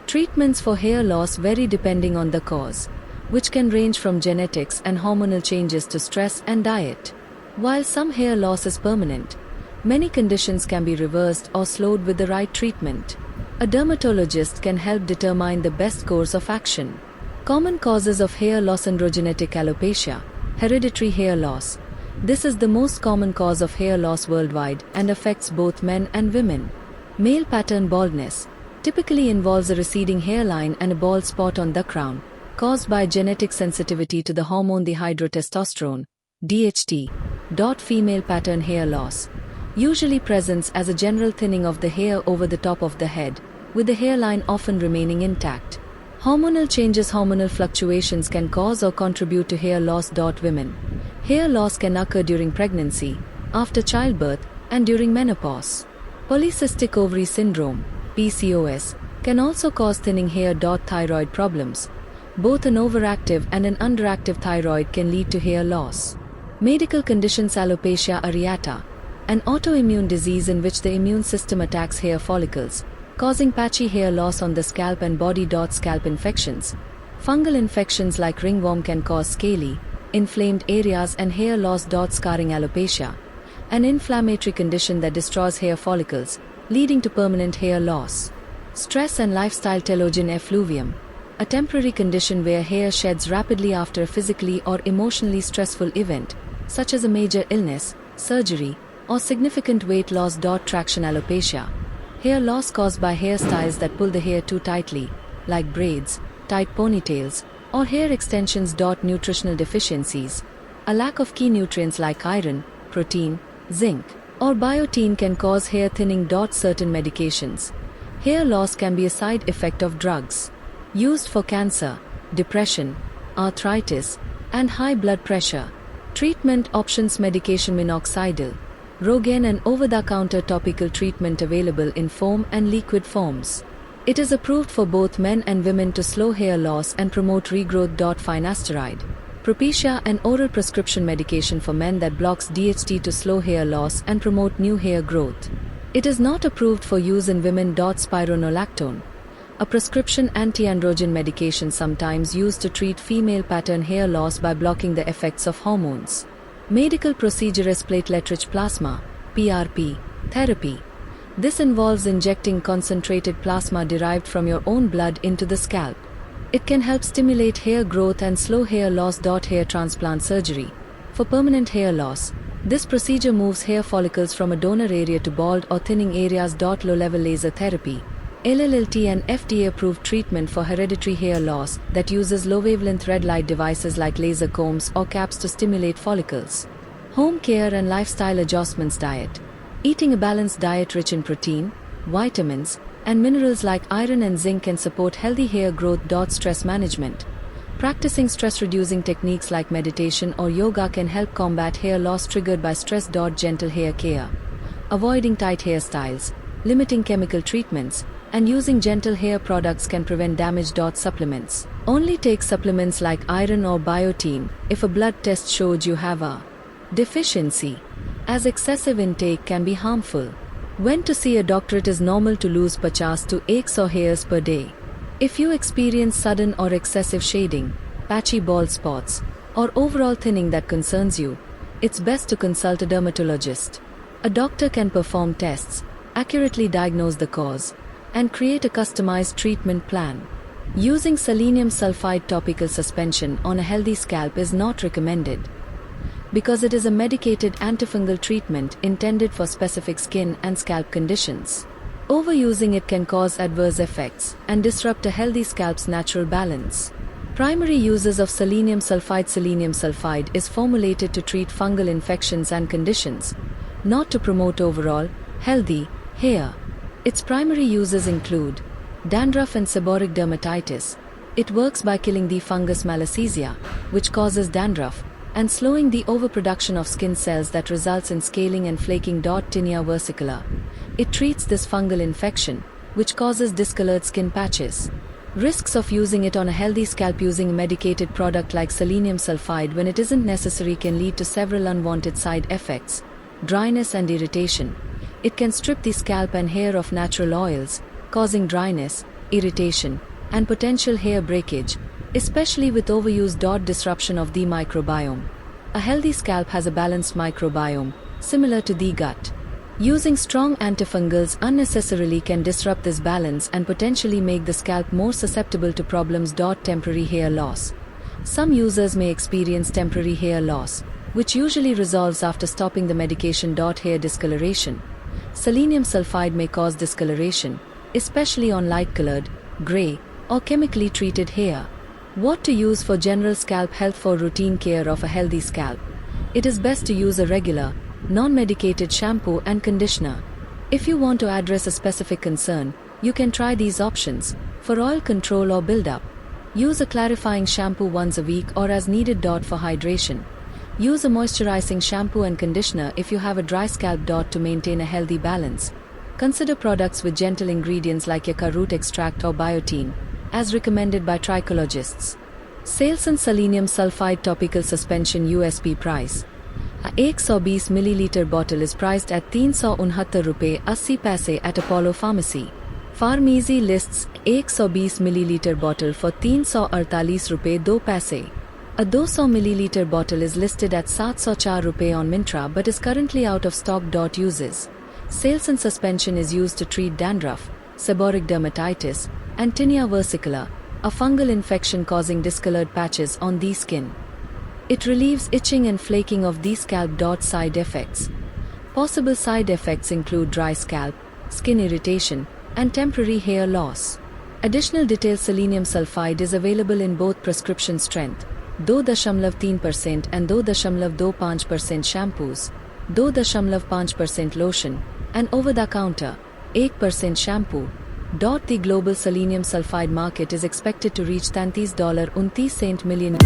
Treatments for hair loss vary depending on the cause, which can range from genetics and hormonal changes to stress and diet. While some hair loss is permanent, many conditions can be reversed or slowed with the right treatment. A dermatologist can help determine the best course of action. Common causes of hair loss: androgenetic alopecia, hereditary hair loss. This is the most common cause of hair loss worldwide and affects both men and women. Male pattern baldness typically involves a receding hairline and a bald spot on the crown, caused by genetic sensitivity to the hormone dihydrotestosterone, DHT. Female pattern hair loss usually presents as a general thinning of the hair over the top of the head, with the hairline often remaining intact. Hormonal changes: hormonal fluctuations can cause or contribute to hair loss. Women. Hair loss can occur during pregnancy, after childbirth, and during menopause. Polycystic ovary syndrome, PCOS, can also cause thinning hair. Thyroid problems. Both an overactive and an underactive thyroid can lead to hair loss. Medical conditions: alopecia areata, an autoimmune disease in which the immune system attacks hair follicles, causing patchy hair loss on the scalp and body. Scalp infections. Fungal infections like ringworm can cause scaly, inflamed areas and hair loss. Scarring alopecia, an inflammatory condition that destroys hair follicles, leading to permanent hair loss. Stress and lifestyle: telogen effluvium, a temporary condition where hair sheds rapidly after a physically or emotionally stressful event, such as a major illness, surgery, or significant weight loss. Traction alopecia, hair loss caused by hairstyles that pull the hair too tightly, like braids, tight ponytails, or hair extensions. Nutritional deficiencies, a lack of key nutrients like iron, protein, zinc, or biotin can cause hair thinning. Certain medications. Hair loss can be a side effect of drugs used for cancer, depression, arthritis, and high blood pressure. Treatment options: medication: minoxidil, Rogaine, and over-the-counter topical treatment available in foam and liquid forms. It is approved for both men and women to slow hair loss and promote regrowth. Finasteride, Propecia, an oral prescription medication for men that blocks DHT to slow hair loss and promote new hair growth. It is not approved for use in women. Spironolactone, a prescription anti-androgen medication sometimes used to treat female pattern hair loss by blocking the effects of hormones. Medical procedure is platelet-rich plasma, PRP, therapy. This involves injecting concentrated plasma derived from your own blood into the scalp. It can help stimulate hair growth and slow hair loss. Hair transplant surgery, for permanent hair loss. This procedure moves hair follicles from a donor area to bald or thinning areas. Low-level laser therapy, LLT, an FDA-approved treatment for hereditary hair loss that uses low-wavelength red light devices like laser combs or caps to stimulate follicles. Home care and lifestyle adjustments. Diet. Eating a balanced diet rich in protein, vitamins, and minerals like iron and zinc can support healthy hair growth. Stress management. Practicing stress-reducing techniques like meditation or yoga can help combat hair loss triggered by stress. Gentle hair care. Avoiding tight hairstyles, limiting chemical treatments, and using gentle hair products can prevent damage. Supplements. Only take supplements like iron or biotin if a blood test showed you have a deficiency, as excessive intake can be harmful. When to see a doctor: it is normal to lose 50 to 100 hairs per day. If you experience sudden or excessive shading, patchy bald spots, or overall thinning that concerns you, it's best to consult a dermatologist. A doctor can perform tests, accurately diagnose the cause, and create a customized treatment plan. Using selenium sulfide topical suspension on a healthy scalp is not recommended, because it is a medicated antifungal treatment intended for specific skin and scalp conditions. Overusing it can cause adverse effects and disrupt a healthy scalp's natural balance. Primary uses of selenium sulfide: selenium sulfide is formulated to treat fungal infections and conditions, not to promote overall healthy hair. Its primary uses include dandruff and seborrheic dermatitis. It works by killing the fungus Malassezia, which causes dandruff, and slowing the overproduction of skin cells that results in scaling and flaking. Tinea versicolor. It treats this fungal infection, which causes discolored skin patches. Risks of using it on a healthy scalp: using a medicated product like selenium sulfide when it isn't necessary can lead to several unwanted side effects: dryness and irritation. It can strip the scalp and hair of natural oils, causing dryness, irritation, and potential hair breakage, especially with overuse. Disruption of the microbiome. A healthy scalp has a balanced microbiome, similar to the gut. Using strong antifungals unnecessarily can disrupt this balance and potentially make the scalp more susceptible to problems. Temporary hair loss. Some users may experience temporary hair loss, which usually resolves after stopping the medication. Hair discoloration. Selenium sulfide may cause discoloration, especially on light-colored, gray, or chemically treated hair. What to use for general scalp health? For routine care of a healthy scalp, it is best to use a regular, non-medicated shampoo and conditioner. If you want to address a specific concern, you can try these options. For oil control or buildup, use a clarifying shampoo once a week or as needed. For hydration, use a moisturizing shampoo and conditioner if you have a dry scalp. To maintain a healthy balance, consider products with gentle ingredients like yucca root extract or biotin, as recommended by trichologists. Sales and Selenium Sulfide Topical Suspension. USP price. A 120 ml bottle is priced at ₹369.80 at Apollo Pharmacy. Pharmacy lists 120 ml bottle for ₹348.02. A 200 ml bottle is listed at ₹704 on Myntra but is currently out of stock. Uses. Sales and suspension is used to treat dandruff, seborrheic dermatitis, and tinea versicolor, a fungal infection causing discolored patches on the skin. It relieves itching and flaking of the scalp. Side effects. Possible side effects include dry scalp, skin irritation, and temporary hair loss. Additional details. Selenium sulfide is available in both prescription strength 2.3% and 2.25% shampoos, 2.5% lotion, and over-the-counter 8% shampoo. The global selenium sulfide market is expected to reach $29 million.